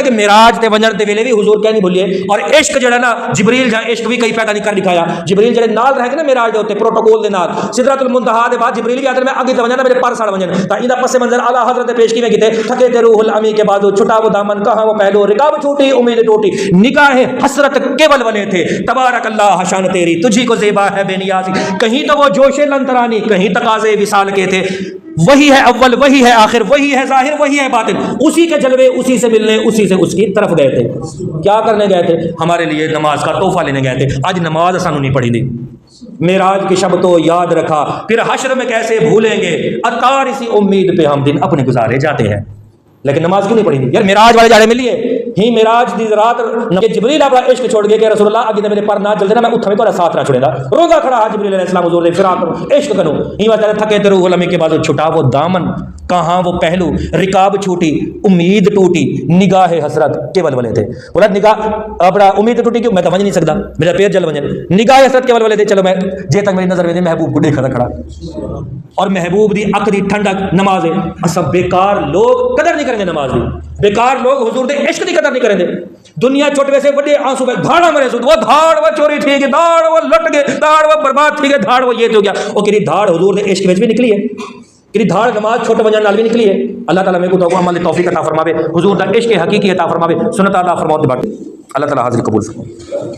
کہ معراج تے ونجن تے ویلے بھی حضور کہہ نہیں بھولیے. اور عشق جڑا نا جبریل جہاں عشق بھی کئی پیدا نہیں کر دکھایا. جبریل جڑے نال رہ کے نا معراج دے اوتے پروٹوکول دے نال سدرۃ المنتہا دے بعد جبریل بھی آدر میں اگے تے ونجنا میرے پر سڑ ونجن تا ایندا پس منظر اعلی حضرت پیش کیویں کیتے تھکے تے روح الامی کے بعد چھٹا وہ دامن کہاں وہ پہلو رکاب چھوٹی امید ٹوٹی نگاہ حسرت کے ولولے تھے تبارک اللہ شان تیری تجھی کو زیبا ہے بے نیازی. کہیں تو وہ جوش لنترانی کہیں تقاضے وصال کے تھے. وہی ہے اول وہی ہے آخر وہی ہے ظاہر وہی ہے باطن. اسی کے جلوے اسی سے ملنے اسی سے اس کی طرف گئے تھے. کیا کرنے گئے تھے؟ ہمارے لیے نماز کا تحفہ لینے گئے تھے. آج نماز سانو نہیں پڑھی دی. معراج کی شب تو یاد رکھا پھر حشر میں کیسے بھولیں گے. اتار اسی امید پہ ہم دن اپنے گزارے جاتے ہیں. لیکن نماز کیوں نہیں پڑھی دی یار؟ معراج والے جاڑے ملیے ہی معراج دی رات کہ جبریل اپنا عشق چھوڑ گئے کہ رسول اللہ اگے میرے پر نہ جلدے نا میں اتھا میں تھوڑا ساتھ نہ چھوڑے دا. روزہ کھڑا جبریل علیہ السلام حضور دے فراق کرو عشق کرو ہی واسطے تھکے تے روح المی کے بعد چھٹا وہ دامن کہاں وہ پہلو رکاب چھوٹی امید ٹوٹی نگاہ حسرت کے ولولے تھے. بولا نگاہ اپنا امید ٹوٹی کیوں میں تو ونج نہیں سکتا میرا پیر جل ونجن. نگاہ حسرت کے ولولے تھے چلو میں جے تک میری نظر وے محبوب کو دیکھا تھا کھڑا اور محبوب دی اک دی ٹھنڈک نماز ہے. اسا بیکار لوگ قدر نہیں کریں گے نماز دی. بیکار لوگ حضور دے عشق دی قدر نہیں کریں گے. دنیا چھوٹے سے بڑے آنسو پہ دھاڑا مرے سود وہ دھاڑ وہ چوری تھی گئی دھاڑ وہ لٹ گئے دھاڑ وہ برباد تھی گئی دھاڑ وہ یہ ہو گیا. وہ کری دھاڑ حضور دے عشق وچ بھی نکلی ہے کری دھاڑ نماز چھوٹے ونجن نال بھی نکلی ہے. اللہ تعالیٰ میرے کو تو عمل توفیق عطا فرماوے حضور دا عشق حقیقی عطا فرماوے سنت عطا فرماوے. اللہ تعالیٰ حاضر قبول فرمائے.